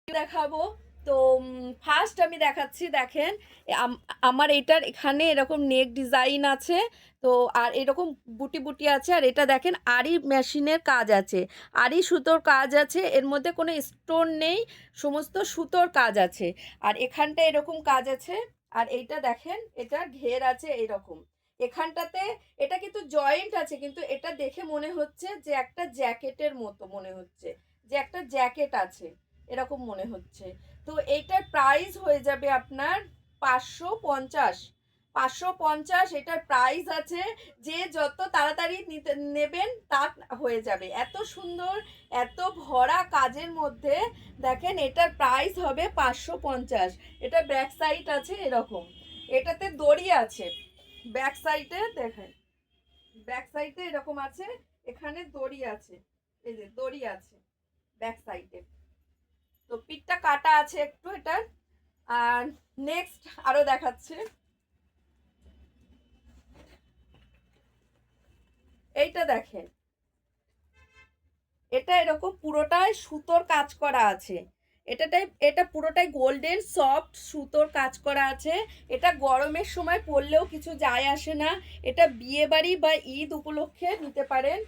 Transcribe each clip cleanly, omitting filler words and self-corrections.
দেখাবো। তো ফার্স্ট আমি দেখাচ্ছি, দেখেন আমার এটার এখানে এরকম নেক ডিজাইন আছে, তো আর এরকম বুটি বুটি আছে, আর এটা দেখেন আরি মেশিনের কাজ আছে, আরি সুতোর কাজ আছে, এর মধ্যে কোনো স্টোন নেই, সমস্ত সুতোর কাজ আছে, আর এখানটা এরকম কাজ আছে, আর এইটা দেখেন এটা ঘের আছে এরকম এখানটাতে। এটা কিন্তু জয়েন্ট আছে, কিন্তু এটা দেখে মনে হচ্ছে যে একটা জ্যাকেটের মতো মনে হচ্ছে, যে একটা জ্যাকেট আছে এরকম মনে হচ্ছে। তো এইটার প্রাইস হয়ে যাবে আপনার 550। 550 এটার প্রাইস আছে। যে যত তাড়াতাড়ি নিতে নেবেন তা হয়ে যাবে। এত সুন্দর, এত ভরা কাজের মধ্যে দেখেন এটার প্রাইস হবে 550। এটা ব্যাক সাইড আছে এরকম, এটাতে দড়ি আছে ব্যাক সাইডে, দেখেন ব্যাক সাইডে এরকম আছে, এখানে দড়ি আছে, এই যে দড়ি আছে ব্যাক সাইডে। তো পিঠটা কাটা আছে একটু এটার। আর নেক্সট আরো দেখাচ্ছে, এইটা দেখেন, এটা এরকম পুরোটাই সুতোর কাজ করা আছে, এটা পুরোটাই গোল্ডেন সফট সুতোর কাজ করা আছে। এটা গরমের সময় পরলেও কিছু যায় আসে না, এটা বিয়ে বাড়ি বা ঈদ উপলক্ষে নিতে পারেন।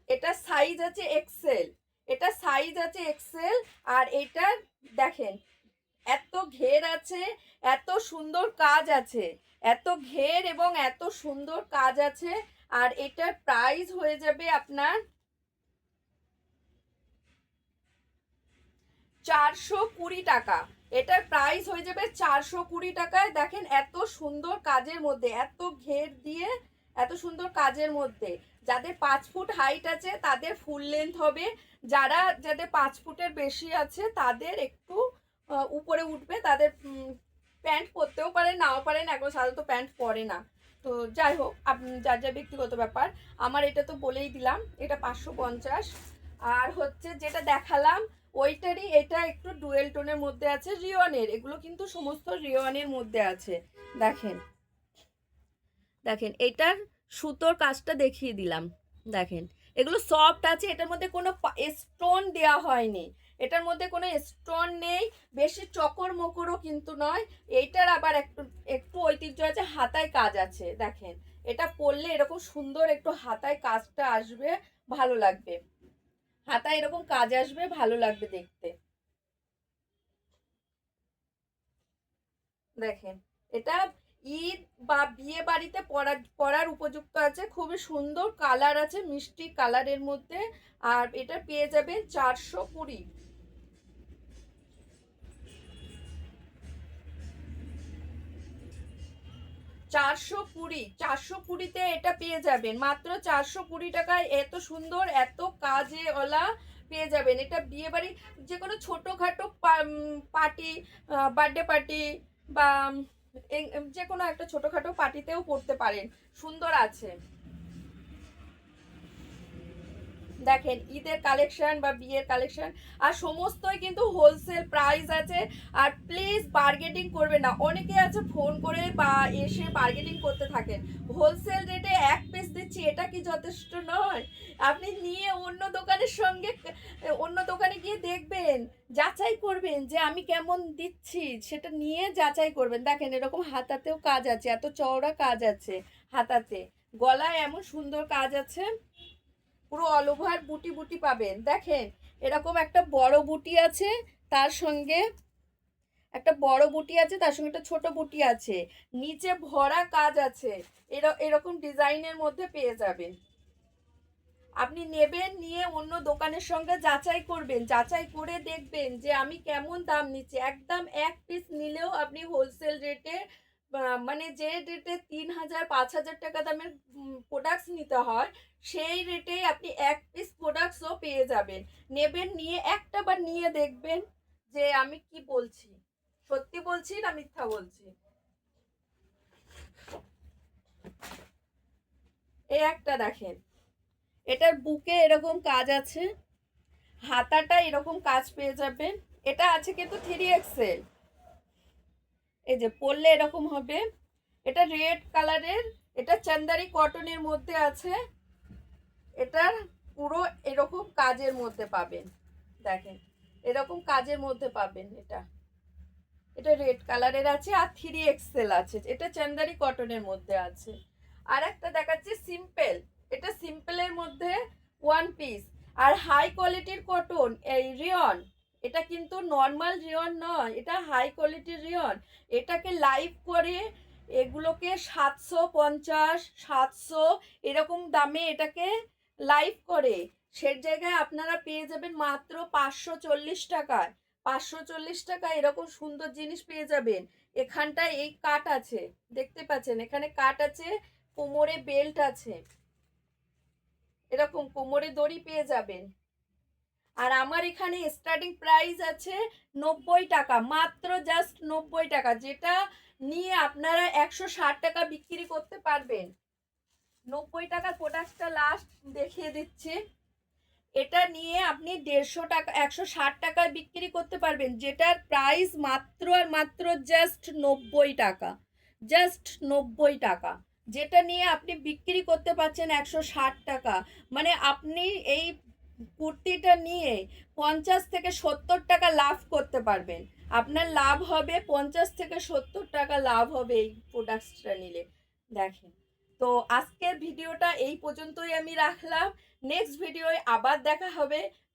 এটা সাইজ আছে এক্সেল, এটা সাইজ আছে এক্সেল। আর এটা দেখেন এত ঘের আছে, এত সুন্দর কাজ আছে, এত ঘের এবং এত সুন্দর কাজ আছে। আর এটার প্রাইস হয়ে যাবে আপনার 420 টাকা। এটার প্রাইস হয়ে যাবে 420 টাকায়। দেখেন এত সুন্দর কাজের মধ্যে, এত ঘের দিয়ে এত সুন্দর কাজের মধ্যে। যাদের 5 ফুট হাইট আছে তাদের ফুল লেন্থ হবে, যাদের 5 ফুটের বেশি আছে তাদের একটু উপরে উঠবে, তাদের প্যান্ট পরতেও পারেন নাও পারেন, এখন সাধারণত প্যান্ট পরে না। তো যাই হোক, আপনি যার যার ব্যক্তিগত ব্যাপার। আমার এটা তো বলেই দিলাম, এটা 550। আর হচ্ছে যেটা দেখালাম ওইটারই এটা একটু ডুয়েল টোনের মধ্যে আছে, রিওয়ানের, এগুলো কিন্তু সমস্ত রিওয়ানের মধ্যে আছে। দেখেন দেখেন এটার সুতোর কাজটা দেখিয়ে দিলাম, দেখেন এগুলো সফট আছে, এটার মধ্যে কোনো স্টোন দেওয়া হয়নি, এটার মধ্যে কোনো স্টোন নেই, বেশি চকর মকরও কিন্তু নয়। এইটার আবার একটু একটু ঐতিহ্য আছে, হাতায় কাজ আছে, দেখেন এটা পরলে এরকম সুন্দর একটু হাতায় কাজটা আসবে, ভালো লাগবে, হাতায় এরকম কাজ আসবে, ভালো লাগবে দেখতে। দেখেন এটা ঈদ বা বিয়ে বাড়িতে পরার উপযুক্ত আছে, খুবই সুন্দর কালার আছে, মিষ্টি কালারের মধ্যে। আর এটা পেয়ে যাবেন 420। 420 এটা পেয়ে যাবেন মাত্র 420 টাকায়। এত সুন্দর এত কাজে ওলা পেয়ে যাবেন। এটা বিয়ে বাড়ি, যে কোনো ছোটোখাটো পার্টি, বার্থডে পার্টি বা যে কোনো একটা ছোটোখাটো পার্টিতেও পড়তে পারেন, সুন্দর আছে। দেখেন ঈদের কালেকশন বা বিয়ের কালেকশন, আর সমস্তই কিন্তু হোলসেল প্রাইস আছে। আর প্লিজ বার্গেটিং করবে না, অনেকে আছে ফোন করে বা এসে বার্গেটিং করতে থাকেন। হোলসেল রেটে এক পিস দিচ্ছি, এটা কি যথেষ্ট নয়? আপনি নিয়ে অন্য দোকানের সঙ্গে, অন্য দোকানে গিয়ে দেখবেন, যাচাই করবেন যে আমি কেমন দিচ্ছি, সেটা নিয়ে যাচাই করবেন। দেখেন এরকম হাতাতেও কাজ আছে, এত চওড়া কাজ আছে হাতাতে, গলায় এমন সুন্দর কাজ আছে, পুরো অল ওভার বুটি বুটি পাবেন। দেখেন এরকম একটা বড় বুটি আছে, তার সঙ্গে একটা বড় বুটি আছে, তার সঙ্গে একটা ছোট বুটি আছে, নিচে ভরা কাজ আছে, এরকম ডিজাইনের মধ্যে পেয়ে যাবেন। আপনি নেবেন, নিয়ে অন্য দোকানের সঙ্গে যাচাই করবেন, যাচাই করে দেখবেন যে আমি কেমন দাম নিচ্ছি। একদম এক পিস নিলেও আপনি হোলসেল রেটে, মানে যে রেটে 3,000 5,000 টাকা দামের প্রোডাক্টস নিতে হয়, সেই রেটেই আপনি এক পিস প্রোডাক্টসও পেয়ে যাবেন। নেবেন, নিয়ে একটা বার নিয়ে দেখবেন যে আমি কি বলছি, সত্যি বলছি না মিথ্যা বলছি। এই একটা দেখেন, এটার বুকে এরকম কাজ আছে, হাতাটা এরকম কাজ পেয়ে যাবেন। এটা আছে কিন্তু 3XL, এই যে পরলে এরকম হবে। এটা রেড কালারের, এটা চান্দারি কটনের মধ্যে আছে। এটার পুরো এরকম কাজের মধ্যে পাবেন। দেখেন এরকম কাজের মধ্যে পাবেন। এটা রেড কালারের আছে আর 3XL আছে, এটা চান্দারি কটনের মধ্যে আছে। আর একটা দেখাচ্ছি সিম্পল, এটা সিম্পলের মধ্যে ওয়ান পিস আর হাই কোয়ালিটির কটন, এই রিয়ন। এটা কিন্তু নর্মাল রিয়ন নয়, এটা হাই কোয়ালিটির রিয়ন। এটাকে লাইভ করে এগুলোকে 750 700 এরকম দামে এটাকে লাইভ করে, সে জায়গায় আপনারা পেয়ে যাবেন মাত্র 540 টাকায়। 540 টাকা এরকম সুন্দর জিনিস পেয়ে যাবেন। এখানটায় এই কাট আছে, দেখতে পাচ্ছেন এখানে কাট আছে, কোমরে বেল্ট আছে, এরকম কোমরে দড়ি পেয়ে যাবেন। আর আমার এখানে স্টার্টিং প্রাইস আছে 90 টাকা, মাত্র জাস্ট 90 টাকা, যেটা নিয়ে আপনারা 160 টাকা বিক্রি করতে পারবেন। 90 টাকার প্রোডাক্টটা লাস্ট দেখিয়ে দিচ্ছি। এটা নিয়ে আপনি 150 টাকা 160 টাকায় বিক্রি করতে পারবেন, যেটার প্রাইস মাত্র আর মাত্র জাস্ট 90 টাকা। জাস্ট 90 টাকা, যেটা নিয়ে আপনি বিক্রি করতে পারছেন 160 টাকা। মানে আপনি এই কুর্তিটা নিয়ে 50 থেকে 70 টাকা লাভ করতে পারবেন। আপনার লাভ হবে 50 থেকে 70 টাকা লাভ হবে এই প্রোডাক্টসটা নিলে। দেখেন, তো আজকের ভিডিওটা এই পর্যন্তই আমি রাখলাম। নেক্সট ভিডিওয় আবার দেখা হবে।